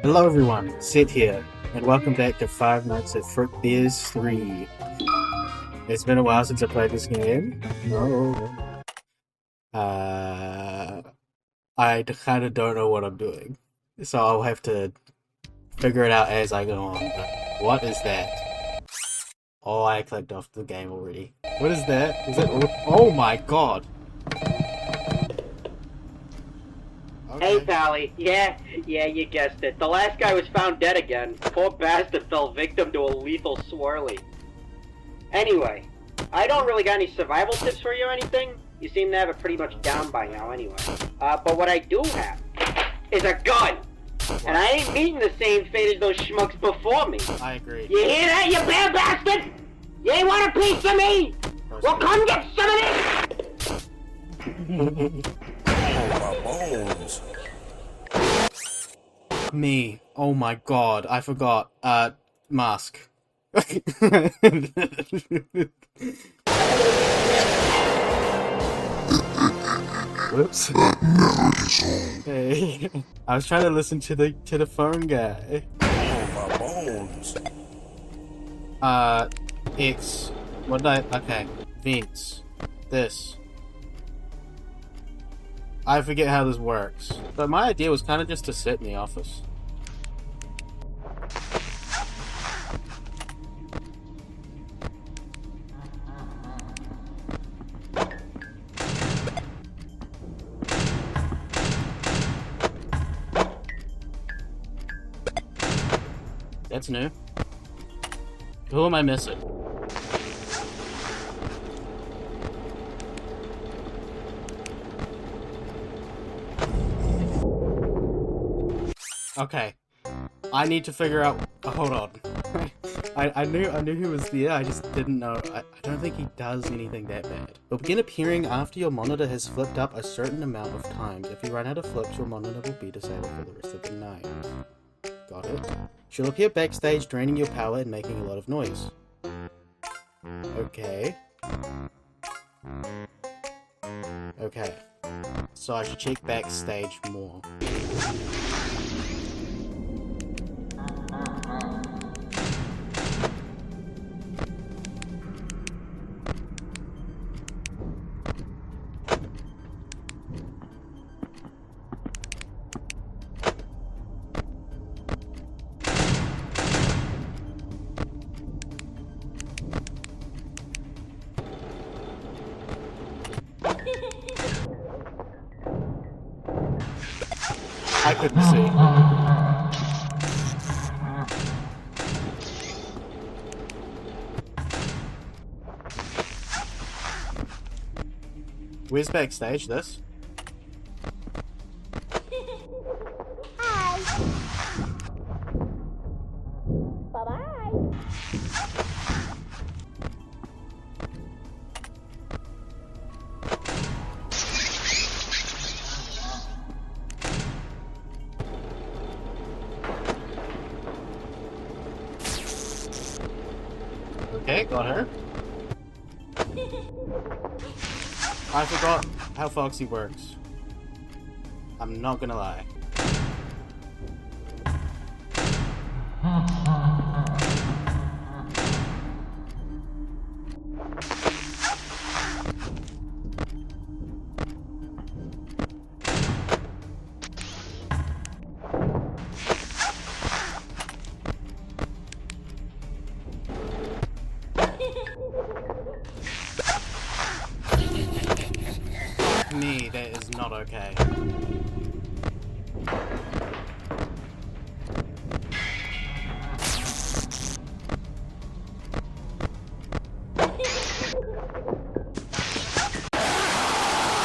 Hello everyone, Sid here, and welcome back to 5 Nights at Frickbear's 3. It's been a while since I played this game. I kind of don't know what I'm doing, so I'll have to figure it out as I go on. What is that? Oh, I clicked off the game already. What is that? Is that? Oh my god! Hey, Okay. Pally. Yeah, you guessed it. The last guy was found dead again. Poor bastard fell victim to a lethal swirly. Anyway, I don't really got any survival tips for you or anything. You seem to have it pretty much down by now anyway. But what I do have is a gun! And I ain't meeting the same fate as those schmucks before me. I agree. You hear that, you bad bastard? You ain't want a piece of me? Well, come get some of this! My bones. Me. Oh my god, I forgot. Mask. Whoops. Hey. I was trying to listen to the phone guy. My bones. It's what did I okay. Vince. This. I forget how this works. But my idea was kind of just to sit in the office. That's new. Who am I missing? Okay, I need to figure out. Hold on. I knew he was there. I just didn't know. I don't think he does anything that bad. It'll begin appearing after your monitor has flipped up a certain amount of times. If you run out of flips, your monitor will be disabled for the rest of the night. Got it. She'll appear backstage, draining your power and making a lot of noise. Okay. Okay. So I should check backstage more. I couldn't see. Where's backstage, this? Hi. Bye-bye. Okay, got her. I forgot how Foxy works. I'm not gonna lie. Me, that is not okay.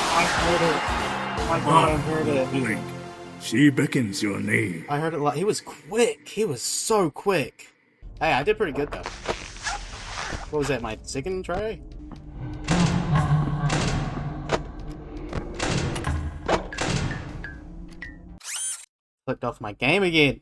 I heard it. My god, I heard it. Link. She beckons your name. I heard it like he was quick. He was so quick. Hey, I did pretty good though. What was that, my second try? Clicked off my game again.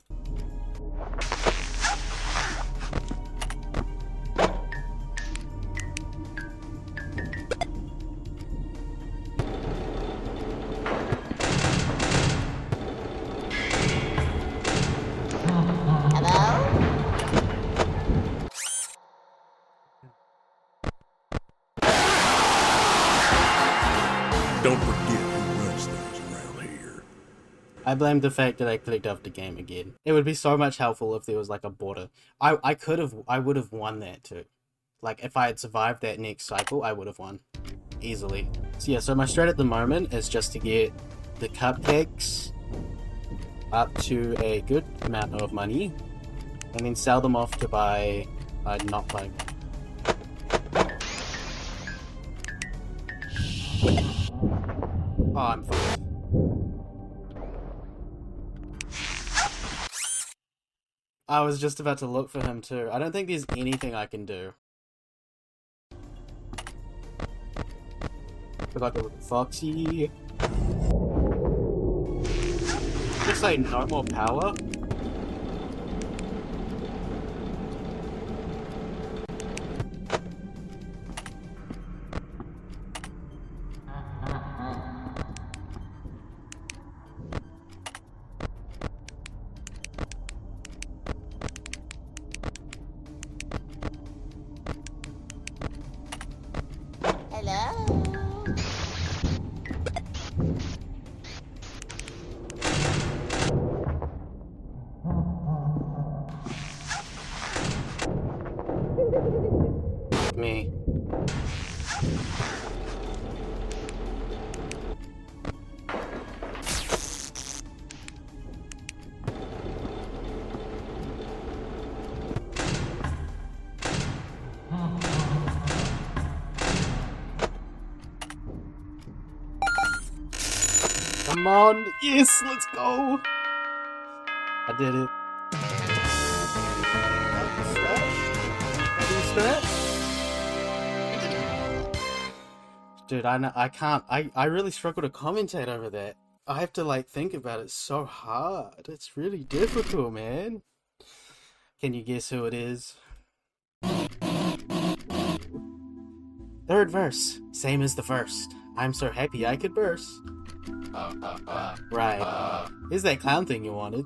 I blame the fact that I clicked off the game again. It would be so much helpful if there was like a border. I would have won that too. Like if I had survived that next cycle, I would have won easily. So yeah, so my strat at the moment is just to get the cupcakes up to a good amount of money, and then sell them off to buy not playing. Oh, I'm fucked. I was just about to look for him too. I don't think there's anything I can do. Forgot to look at Foxy. Looks like no more power. Hello. Me. Come on! Yes, let's go! I did it. Dude, I really struggle to commentate over that. I have to like think about it so hard. It's really difficult, man. Can you guess who it is? Third verse, same as the first. I'm so happy I could burst. Right. Is that clown thing you wanted?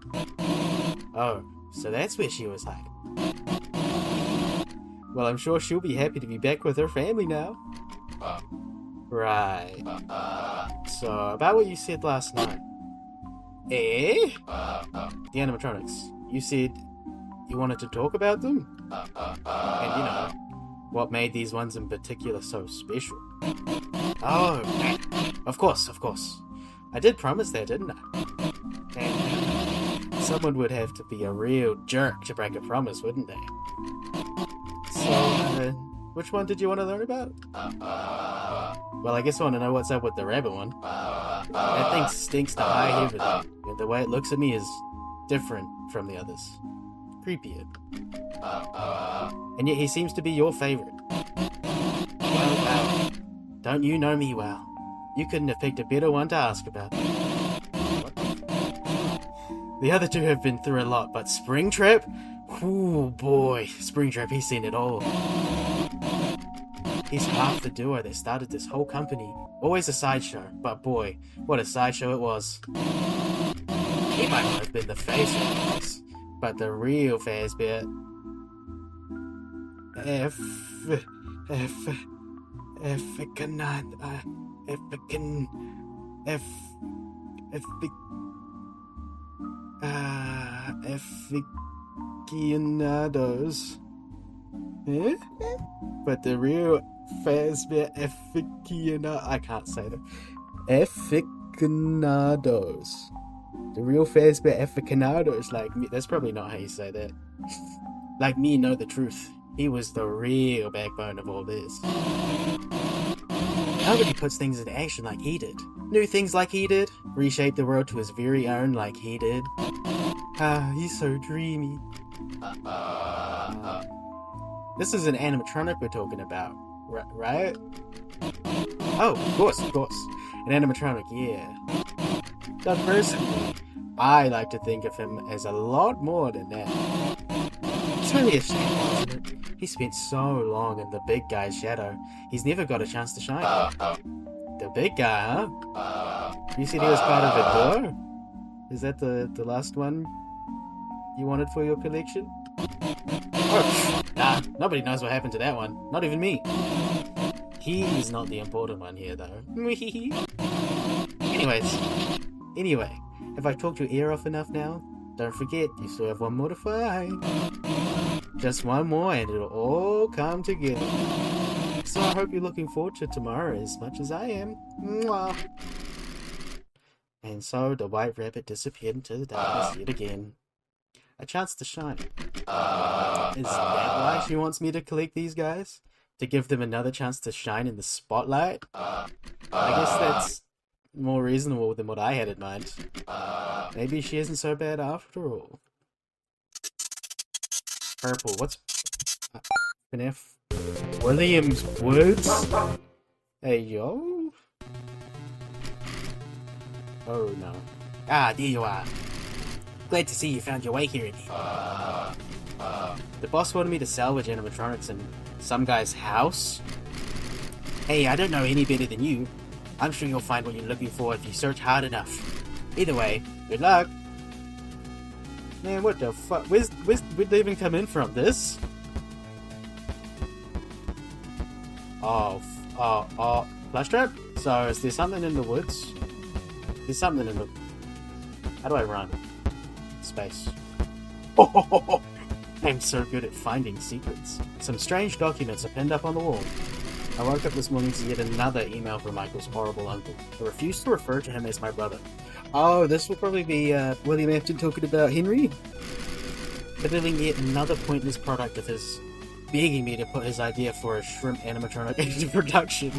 Oh, so that's where she was hiding. Well, I'm sure she'll be happy to be back with her family now. Right. So, about what you said last night. Eh? The animatronics. You said you wanted to talk about them? And you know, what made these ones in particular so special? Oh, of course. I did promise that, didn't I? And someone would have to be a real jerk to break a promise, wouldn't they? So, which one did you want to learn about? Well, I guess I want to know what's up with the rabbit one. That thing stinks to high heaven, and the way it looks at me is different from the others. Creepier. And yet he seems to be your favorite. Well, don't you know me well? You couldn't have picked a better one to ask about. What? The other two have been through a lot, but Springtrap? Ooh boy, Springtrap, he's seen it all. He's half the duo that started this whole company. Always a sideshow, but boy, what a sideshow it was. He might not have been the face of this, but the real Fazbear... Aficionados. Eh? But the real Fazbear aficionados. I can't say that. Aficionados. The real Fazbear aficionados like me. That's probably not how you say that. Like me know the truth. He was the real backbone of all this. Nobody puts things into action like he did. Knew things like he did. Reshaped the world to his very own like he did. Ah, he's so dreamy. This is an animatronic we're talking about, right? Oh, of course. An animatronic, yeah. But personally, I like to think of him as a lot more than that. It's really a shame, isn't it? He spent so long in the big guy's shadow, he's never got a chance to shine. The big guy, huh? You said he was part of it, though? Is that the last one you wanted for your collection? Oh, nah, nobody knows what happened to that one. Not even me. He's not the important one here, though. Anyway, Have I talked your ear off enough now? Don't forget, you still have one more to find. Just one more and it'll all come together. So I hope you're looking forward to tomorrow as much as I am. Mwah. And so the white rabbit disappeared into the darkness yet again. A chance to shine. Is that why she wants me to collect these guys? To give them another chance to shine in the spotlight? I guess that's more reasonable than what I had in mind. Maybe she isn't so bad after all. Purple, what's... FNF? Williams Woods? Hey, yo? Oh, no. Ah, there you are. Glad to see you found your way here again. The boss wanted me to salvage animatronics in some guy's house? Hey, I don't know any better than you. I'm sure you'll find what you're looking for if you search hard enough. Either way, good luck. Man, what the fuck? Where'd they even come in from? This? Flash trap? So, is there something in the woods? There's something in the... How do I run? Space. Oh, I'm so good at finding secrets. Some strange documents are pinned up on the wall. I woke up this morning to yet another email from Michael's horrible uncle. I refused to refer to him as my brother. Oh, this will probably be William Afton talking about Henry? Peddling yet another pointless product of his, begging me to put his idea for a shrimp animatronic into production.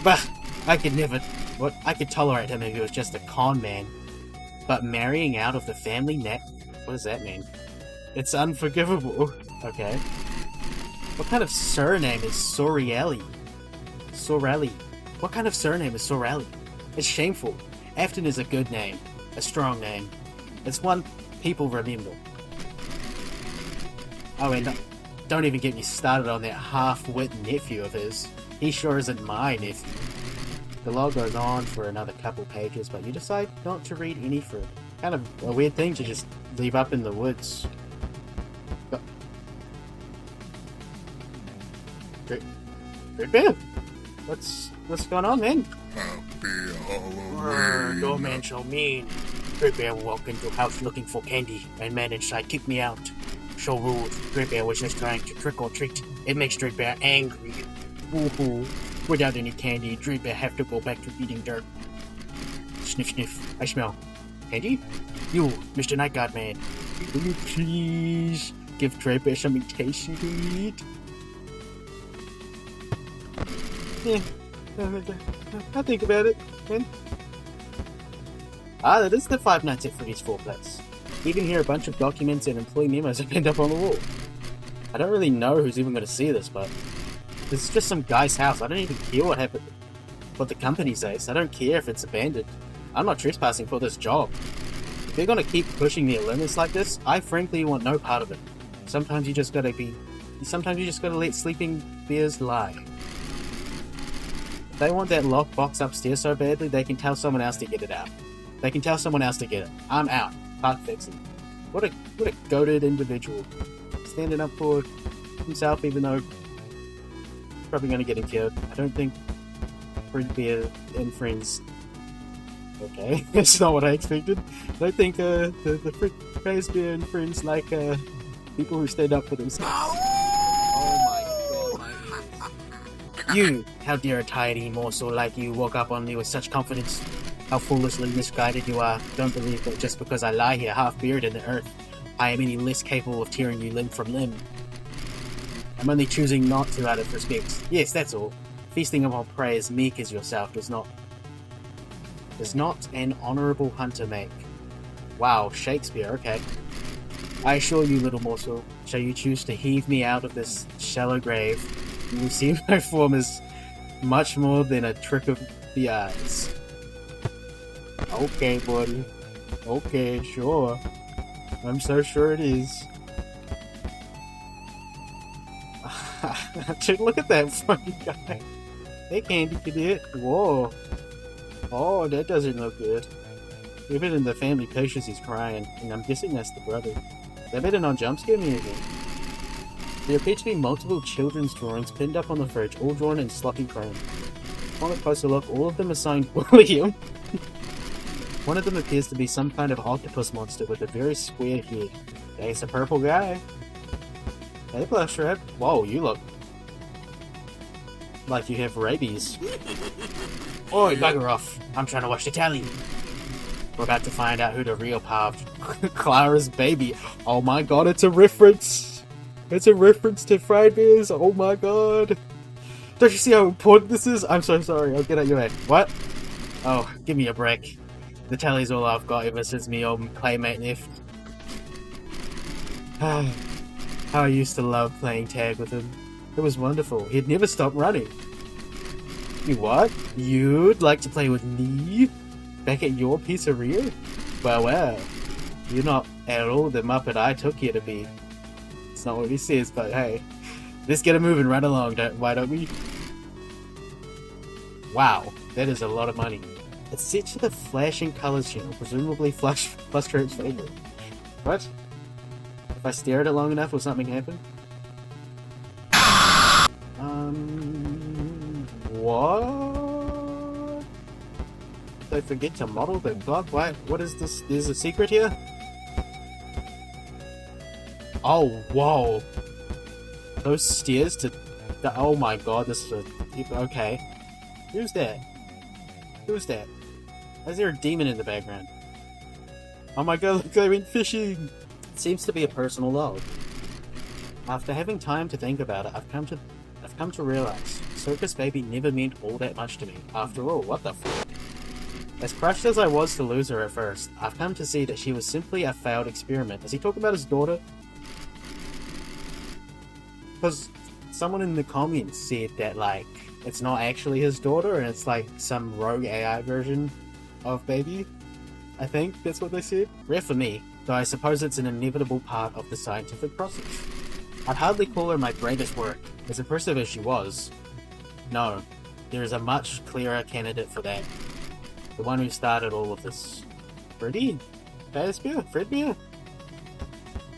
But I could tolerate him if he was just a con man. But marrying out of the family net? What does that mean? It's unforgivable. Okay. What kind of surname is Sorelli? Sorelli. What kind of surname is Sorelli? It's shameful. Afton is a good name. A strong name. It's one people remember. Oh, and don't even get me started on that half-wit nephew of his. He sure isn't my nephew. The log goes on for another couple pages, but you decide not to read any further. Kind of a weird thing to just leave up in the woods. Frickbear? What's going on, man? Happy Halloween. No man shall mean. Frickbear walked into a house looking for candy, and man inside kicked me out. So rude. Frickbear was just trying to trick or treat. It makes Frickbear angry. Woohoo. Without any candy, Frickbear have to go back to eating dirt. Sniff, sniff. I smell. Candy? You, Mr. Night Guard Man. Will you please give Frickbear something tasty to eat? Yeah, I'll think about it, man. Ah, that is the Five Nights at Freddy's 4 place. Even here, a bunch of documents and employee memos are pinned up on the wall. I don't really know who's even going to see this, but this is just some guy's house. I don't even care what happened, what the company says. I don't care if it's abandoned. I'm not trespassing for this job. If they're going to keep pushing their limits like this, I frankly want no part of it. Sometimes you just gotta let sleeping bears lie. If they want that locked box upstairs so badly, they can tell someone else to get it out. They can tell someone else to get it. I'm out. Can't fix it. What a goated individual. Standing up for himself even though he's probably going to get him killed. I don't think Frickbear and friends... Okay, that's not what I expected. I don't think the Frickbear and friends like people who stand up for themselves. Oh my god, my ears. You, how dare a tidy morsel like you walk up on me with such confidence? How foolishly misguided you are. Don't believe that just because I lie here half buried in the earth, I am any less capable of tearing you limb from limb. I'm only choosing not to out of respect. Yes, that's all. Feasting upon prey as meek as yourself does not an honourable hunter make. Wow, Shakespeare, okay. I assure you, little morsel, shall you choose to heave me out of this shallow grave, you will see my form as much more than a trick of the eyes. Okay, buddy. Okay, sure. I'm so sure it is. Look at that funny guy. Hey, Candy Cadet. Whoa. Oh, that doesn't look good. Even in the family pictures, he's crying, and I'm guessing that's the brother. They better not jump scare me again. There appear to be multiple children's drawings pinned up on the fridge, all drawn in sloppy crayon. On a closer look, all of them are signed William. One of them appears to be some kind of octopus monster with a very square head. There's a purple guy. Hey, Blush Red. Whoa, you look like you have rabies. Oi, bugger off. I'm trying to watch the tally. We're about to find out who the real power of Clara's baby. Oh my god, it's a reference. It's a reference to Frickbears. Oh my god. Don't you see how important this is? I'm so sorry. I'll get at your head. What? Oh, give me a break. The tally's all I've got ever since me old playmate left. How I used to love playing tag with him. It was wonderful. He'd never stop running. You what? You'd like to play with me? Back at your pizzeria? Well, you're not at all the Muppet I took you to be. It's not what he says, but hey. Let's get it moving right along, why don't we? Wow, that is a lot of money. It's set to the flashing colors channel, presumably Frustrate's favorite. What? If I stare at it long enough, will something happen? What? Did I forget to model the clock? What is this? There's a secret here? Oh, whoa. Those stairs to... Oh my god, this is a... Okay. Who's that? Who's that? Why is there a demon in the background? Oh my god, look, I went fishing! It seems to be a personal log. After having time to think about it, I've come to realize Circus Baby never meant all that much to me. After all, what the fuck? As crushed as I was to lose her at first, I've come to see that she was simply a failed experiment. Is he talking about his daughter? Because someone in the comments said that, like, it's not actually his daughter and it's like some rogue AI version of Baby. I think that's what they said. Rare for me, though I suppose it's an inevitable part of the scientific process. I'd hardly call her my greatest work, as impressive as she was. No, there is a much clearer candidate for that. The one who started all of this. Freddy? Frickbear?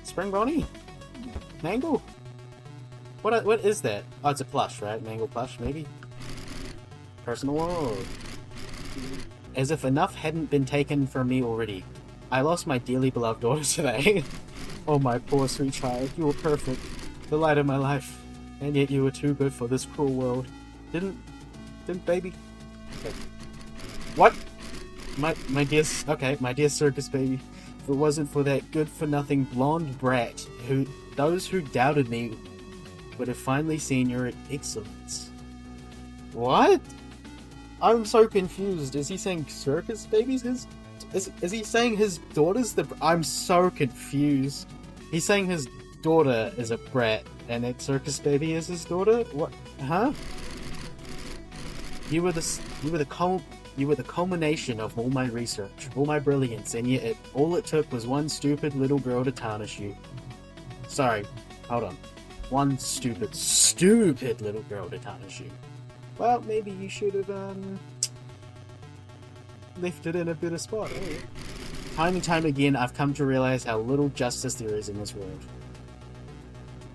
Spring Bonnie? Mangle? What is that? Oh, it's a plush, right? Mangle plush, maybe? Personal world. As if enough hadn't been taken from me already. I lost my dearly beloved daughter today. Oh my poor sweet child, you were perfect. The light of my life. And yet you were too good for this cruel world. Didn't baby? Okay. What? My dear Circus Baby. If it wasn't for that good-for-nothing blonde brat, those who doubted me would have finally seen your excellence. What? I'm so confused. Is he saying Circus Baby's his? Is he saying his daughter's the? I'm so confused. He's saying his daughter is a brat, and that Circus Baby is his daughter. What? Huh? You were the culmination of all my research, all my brilliance, and yet all it took was one stupid little girl to tarnish you. Sorry, hold on. One stupid little girl to tarnish you. Well, maybe you should have, left it in a better spot. Eh? Time and time again, I've come to realize how little justice there is in this world.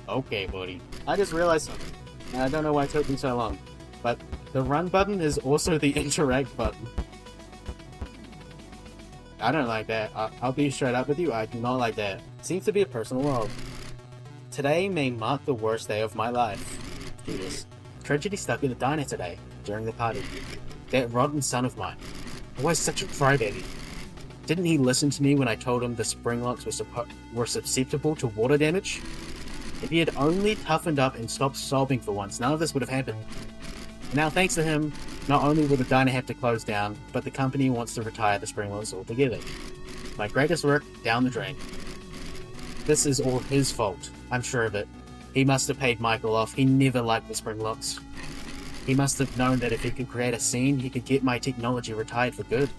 Okay, buddy. I just realized something. And I don't know why it took me so long. But the run button is also the interact button. I don't like that. I'll be straight up with you, I do not like that. Seems to be a personal log. Today may mark the worst day of my life. Judas. Tragedy stuck in the diner today, during the party. That rotten son of mine. Why such a crybaby? Didn't he listen to me when I told him the spring locks were susceptible to water damage? If he had only toughened up and stopped sobbing for once, none of this would have happened. And now, thanks to him, not only will the diner have to close down, but the company wants to retire the spring locks altogether. My greatest work, down the drain. This is all his fault, I'm sure of it. He must have paid Michael off. He never liked the spring locks. He must have known that if he could create a scene, he could get my technology retired for good.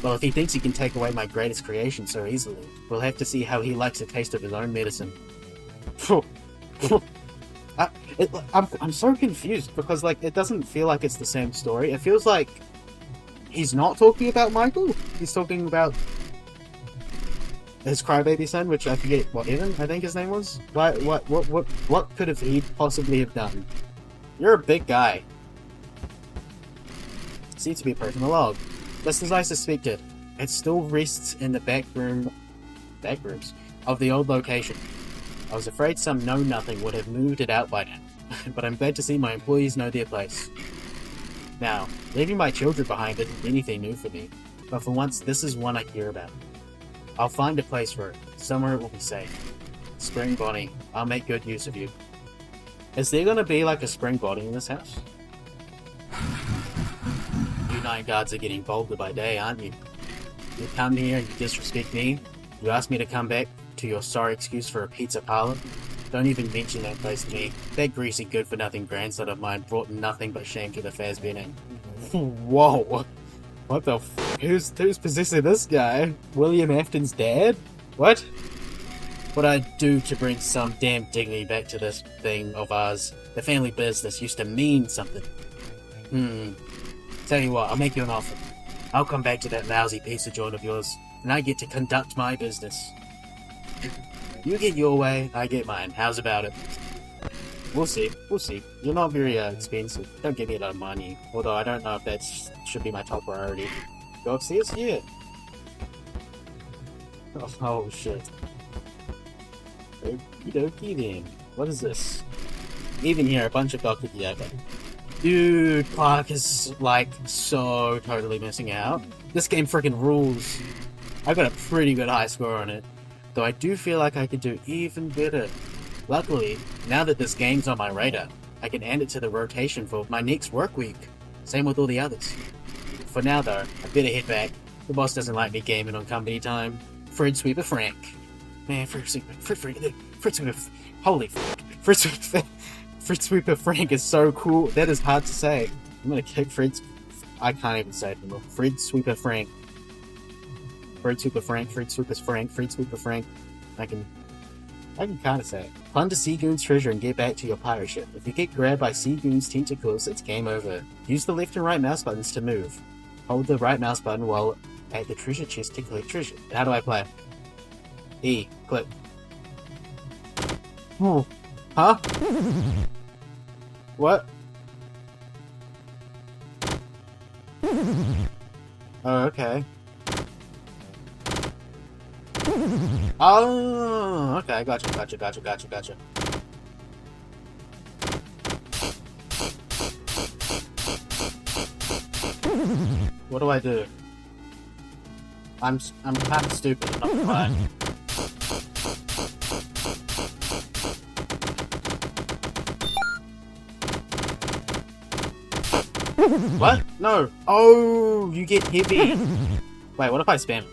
Well, if he thinks he can take away my greatest creation so easily, we'll have to see how he likes the taste of his own medicine. I'm so confused because, like, it doesn't feel like it's the same story. It feels like he's not talking about Michael. He's talking about his crybaby son, which I forget what Evan, I think his name was. What could have he possibly have done? You're a big guy. Seems to be a personal log. Just as I suspected. It still rests in the backrooms of the old location. I was afraid some know-nothing would have moved it out by now, but I'm glad to see my employees know their place. Now, leaving my children behind isn't anything new for me, but for once this is one I care about. I'll find a place for it, somewhere it will be safe. Spring Bonnie, I'll make good use of you. Is there gonna be like a Spring Bonnie in this house? You night guards are getting bolder by day, aren't you? You come here and you disrespect me. You ask me to come back to your sorry excuse for a pizza parlor. Don't even mention that place to me. That greasy good-for-nothing grandson of mine brought nothing but shame to the Fazbear name. Whoa! What the f? Who's possessing this guy? William Afton's dad? What? What I do to bring some damn dignity back to this thing of ours. The family business used to mean something. Tell you what, I'll make you an offer. I'll come back to that lousy pizza joint of yours, and I get to conduct my business. You get your way, I get mine. How's about it? We'll see. You're not very expensive. Don't give me a lot of money. Although I don't know if that should be my top priority. Go upstairs? Yeah. Oh shit. Okie dokie then. What is this? Even here, a bunch of Dr. Diego. Dude, Clark is like so totally missing out. This game freaking rules. I got a pretty good high score on it, though I do feel like I could do even better. Luckily, now that this game's on my radar, I can add it to the rotation for my next work week. Same with all the others. For now though, I better head back. The boss doesn't like me gaming on company time. Fred Sweeper Frank. Man, Fred Sweeper, holy fuck. Fred Sweeper Frank is so cool. That is hard to say. I'm gonna kick I can't even say it anymore. Fred Sweeper Frank. Fred Sweeper Frank. I can kind of say it. Plunder Seagoon's treasure and get back to your pirate ship. If you get grabbed by Seagoon's tentacles, it's game over. Use the left and right mouse buttons to move. Hold the right mouse button while at the treasure chest to collect treasure. How do I play? E. Click. Oh. Huh? What? Oh, okay. Oh, okay, gotcha. What do I do? I'm kind of stupid, I'm not gonna lie. What? No. Oh, you get heavy. Wait, what if I spam it?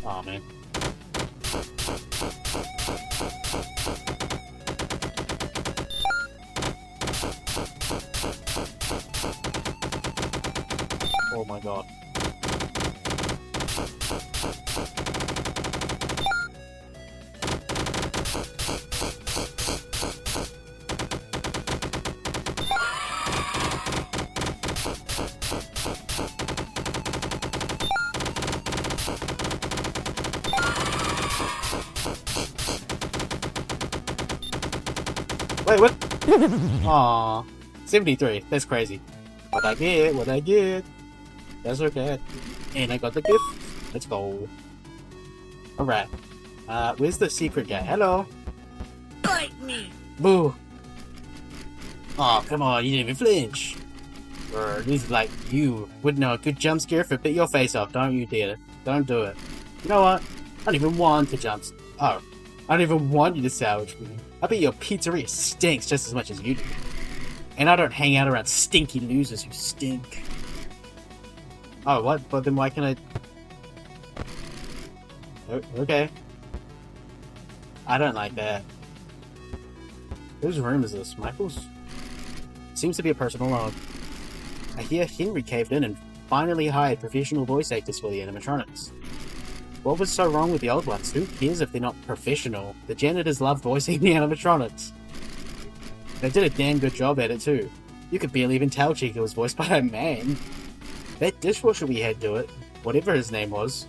Oh, man. Oh my god. Wait, what? Aww. 73. That's crazy. What I get? That's okay. And I got the gift. Let's go. Alright. Where's the secret guy? Hello? Bite me! Boo! Aw, come on, you didn't even flinch. This is like, you would know a good jump scare if it bit your face off, don't you, dear? Don't do it. You know what? I don't even want to jump. Oh. I don't even want you to salvage me. I bet your pizzeria stinks just as much as you do. And I don't hang out around stinky losers who stink. Oh, what? But then why can I... Oh, okay. I don't like that. Whose room is this? Michael's? Seems to be a personal log. I hear Henry caved in and finally hired professional voice actors for the animatronics. What was so wrong with the old ones? Who cares if they're not professional? The janitors love voicing the animatronics. They did a damn good job at it too. You could barely even tell Chica was voiced by a man. That dishwasher we had do it, whatever his name was,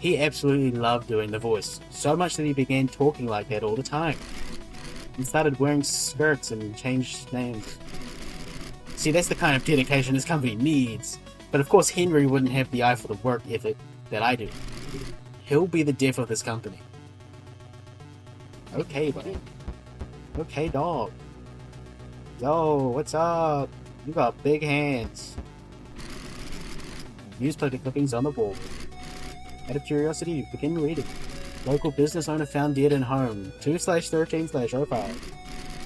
he absolutely loved doing the voice, so much that he began talking like that all the time. He started wearing skirts and changed names. See, that's the kind of dedication this company needs. But of course Henry wouldn't have the eye for the work ethic that I do. He'll be the death of this company. Okay, buddy. Okay, dog. Yo, what's up? You got big hands. Newspaper clippings on the wall. Out of curiosity, begin reading. Local business owner found dead in home. 2/13/05.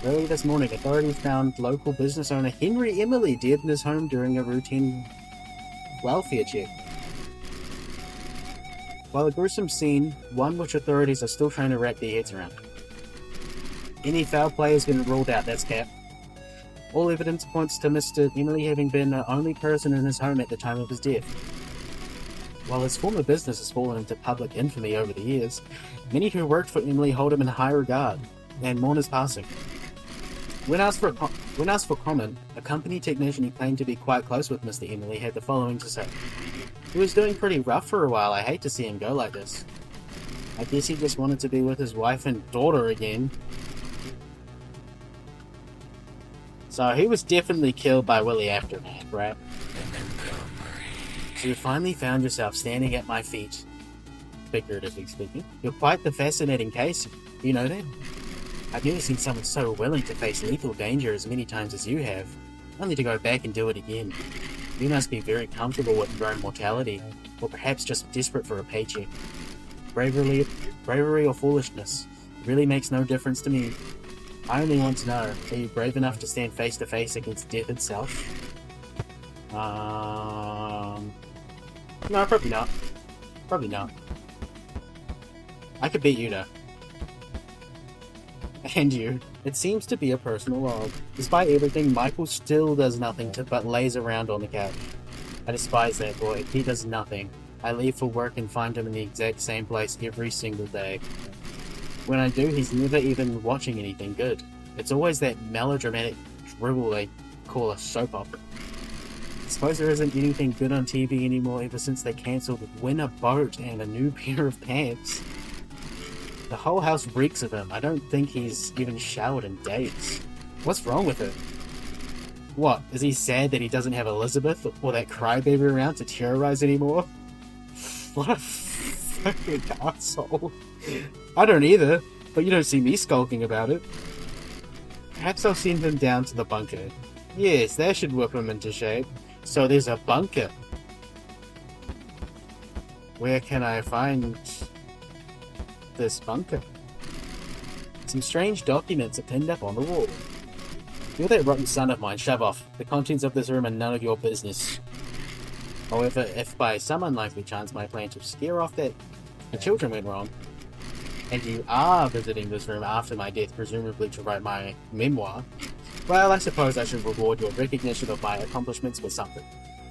Early this morning, authorities found local business owner Henry Emily dead in his home during a routine welfare check. While a gruesome scene, one which authorities are still trying to wrap their heads around. Any foul play has been ruled out, that's cap. All evidence points to Mr. Emily having been the only person in his home at the time of his death. While his former business has fallen into public infamy over the years, many who worked for Emily hold him in high regard and mourn his passing. When asked for comment, a company technician who claimed to be quite close with Mr. Emily had the following to say. He was doing pretty rough for a while. I hate to see him go like this. I guess he just wanted to be with his wife and daughter again. So he was definitely killed by Willie Aftermath, right? So you finally found yourself standing at my feet, figuratively speaking. You're quite the fascinating case. You know that? I've never seen someone so willing to face lethal danger as many times as you have, only to go back and do it again. You must be very comfortable with your own mortality, or perhaps just desperate for a paycheck. Bravery or foolishness, it really makes no difference to me. I only want to know, are you brave enough to stand face to face against death itself? No, probably not. Probably not. I could beat you though. And you. It seems to be a personal log. Despite everything, Michael still does nothing but lays around on the couch. I despise that boy. He does nothing. I leave for work and find him in the exact same place every single day. When I do, he's never even watching anything good. It's always that melodramatic dribble they call a soap opera. I suppose there isn't anything good on TV anymore ever since they cancelled Win a Boat and a new pair of pants. The whole house reeks of him. I don't think he's even showered in days. What's wrong with it? What, is he sad that he doesn't have Elizabeth or that crybaby around to terrorize anymore? What a fucking asshole. I don't either, but you don't see me skulking about it. Perhaps I'll send him down to the bunker. Yes, that should whip him into shape. So there's a bunker. Where can I find this bunker? Some strange documents are pinned up on the wall. You're that rotten son of mine, shove off. The contents of this room are none of your business. However, if by some unlikely chance my plan to scare off the children went wrong, and you are visiting this room after my death, presumably to write my memoir, well, I suppose I should reward your recognition of my accomplishments with something.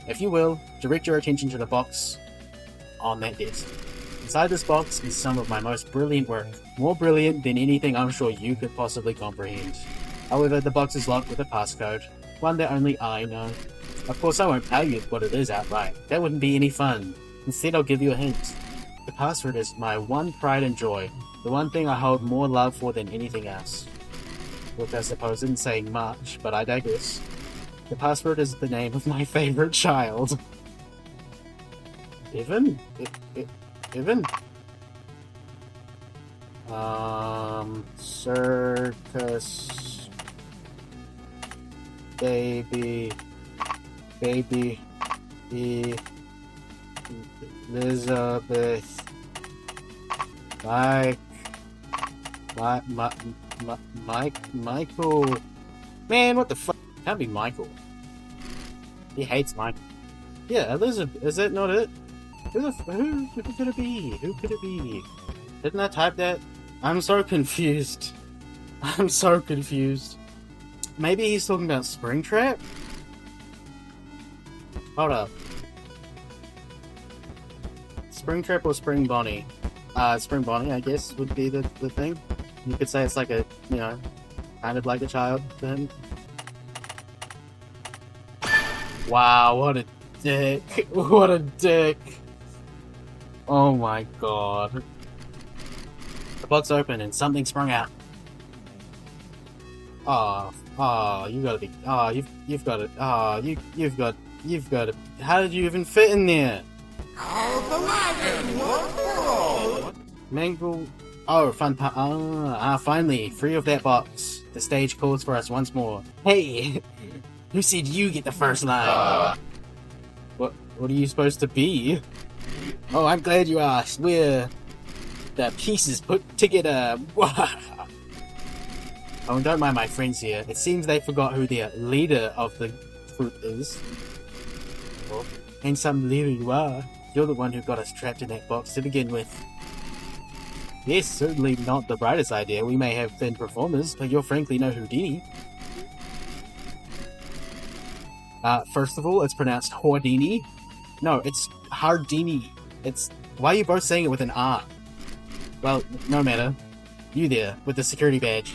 If you will, direct your attention to the box on that desk. Inside this box is some of my most brilliant work, more brilliant than anything I'm sure you could possibly comprehend. However, the box is locked with a passcode, one that only I know. Of course, I won't tell you what it is outright. That wouldn't be any fun. Instead, I'll give you a hint. The password is my one pride and joy, the one thing I hold more love for than anything else. Which I suppose isn't saying much, but I digress. The password is the name of my favorite child. Evan? Evan? Circus... Baby... Elizabeth... Michael... Man, what the fuck? Can't be Michael. He hates Michael. Yeah, Elizabeth, is that not it? Who could it be? Who could it be? Didn't I type that? I'm so confused. I'm so confused. Maybe he's talking about Springtrap? Hold up. Springtrap or Spring Bonnie? Spring Bonnie, I guess, would be the thing. You could say it's like a, you know, kind of like a child to him. Wow, what a dick. What a dick. Oh my god. The box opened and something sprung out. You gotta be, you've got it, you've got You've got to... How did you even fit in there? How's the wagon? What for? Mangle... Oh, fun part. Finally, free of that box. The stage calls for us once more. Hey! Who said you get the first line? What are you supposed to be? Oh, I'm glad you asked. We're... the pieces put together. Oh, don't mind my friends here. It seems they forgot who the leader of the group is. Oh, and some leader you are. You're the one who got us trapped in that box to begin with. Yes, certainly not the brightest idea. We may have been performers, but you're frankly no Houdini. First of all, it's pronounced Houdini. No, it's Hardini. It's... Why are you both saying it with an R? Well, no matter. You there, with the security badge.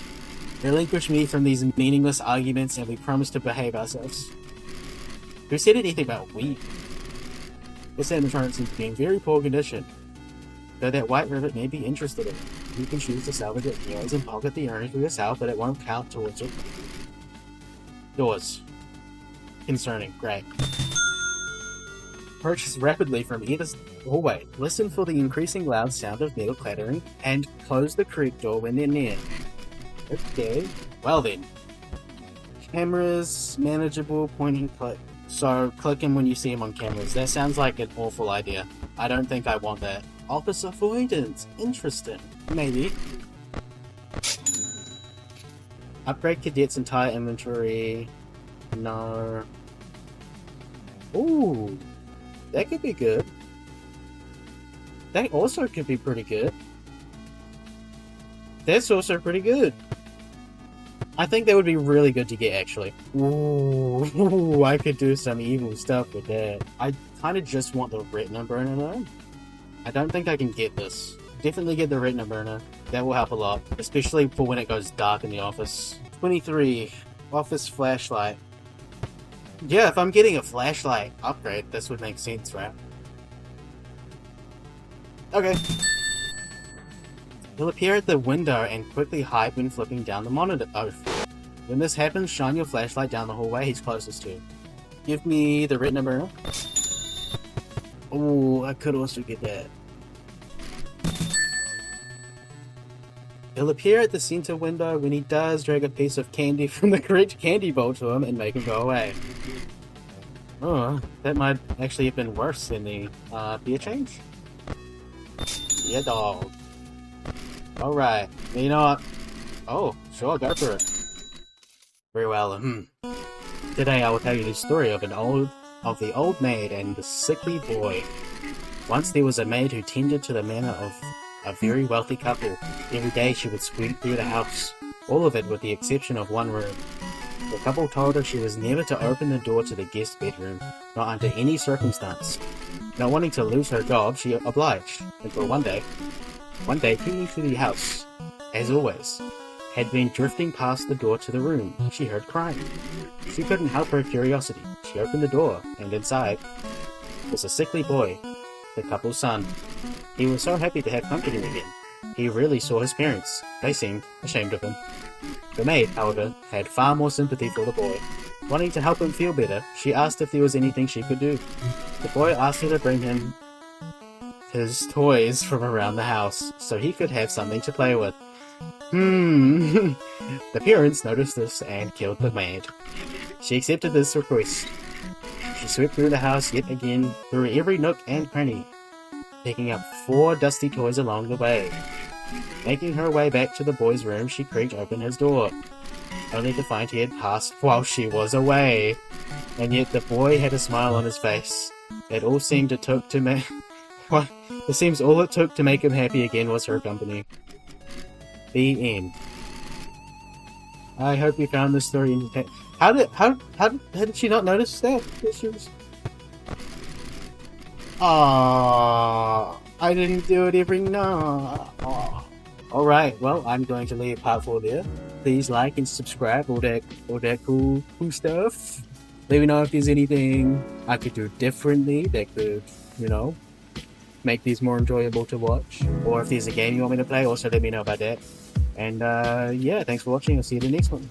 Relinquish me from these meaningless arguments and we promise to behave ourselves. Who said anything about we? This animatronic seems to be in very poor condition. Though that white ribbit may be interested in it. You can choose to salvage it yours and pocket the earnings for yourself, but it won't count towards it. Doors. Concerning. Great. Purchase rapidly from either hallway. Listen for the increasing loud sound of metal clattering, and close the creek door when they're near. Okay. Well then. Cameras, manageable, point and click. So, click him when you see him on cameras. That sounds like an awful idea. I don't think I want that. Office avoidance. Interesting. Maybe. Upgrade cadet's entire inventory. No. Ooh. That could be good. That also could be pretty good. That's also pretty good. I think that would be really good to get, actually. Ooh, I could do some evil stuff with that. I kind of just want the retina burner, though. I don't think I can get this. Definitely get the retina burner. That will help a lot, especially for when it goes dark in the office. 23. Office flashlight. Yeah, if I'm getting a flashlight upgrade, this would make sense, right? Okay. He'll appear at the window and quickly hide when flipping down the monitor. Oh. When this happens, shine your flashlight down the hallway he's closest to. Give me the retina burner. Oh, I could also get that. He'll appear at the center window. When he does, drag a piece of candy from the correct candy bowl to him and make him go away. Oh, that might actually have been worse than the beer change. Yeah, dog. Alright, you know what? Oh, sure, go for it. Very well, Today I will tell you the story of the old maid and the sickly boy. Once there was a maid who tended to the manor of a very wealthy couple. Every day she would sweep through the house, all of it with the exception of one room. The couple told her she was never to open the door to the guest bedroom, not under any circumstance. Not wanting to lose her job, she obliged, until one day, peeping through the house, as always, had been drifting past the door to the room. She heard crying. She couldn't help her curiosity. She opened the door, and inside was a sickly boy, the couple's son. He was so happy to have company again. He really saw his parents. They seemed ashamed of him. The maid, however, had far more sympathy for the boy. Wanting to help him feel better, she asked if there was anything she could do. The boy asked her to bring him his toys from around the house, so he could have something to play with. The parents noticed this and killed the maid. She accepted this request. She swept through the house yet again, through every nook and cranny, picking up 4 dusty toys along the way. Making her way back to the boy's room, she creaked open his door, only to find he had passed while she was away. And yet the boy had a smile on his face. It all seemed it took to make... It seems all it took to make him happy again was her company. The end. I hope you found this story entertaining. How did she not notice that? She was... Aww, I didn't do it every night. Alright, well, I'm going to leave part 4 there. Please like and subscribe, all that cool stuff. Let me know if there's anything I could do differently that could, make these more enjoyable to watch. Or if there's a game you want me to play, also let me know about that. And yeah, thanks for watching. I'll see you in the next one.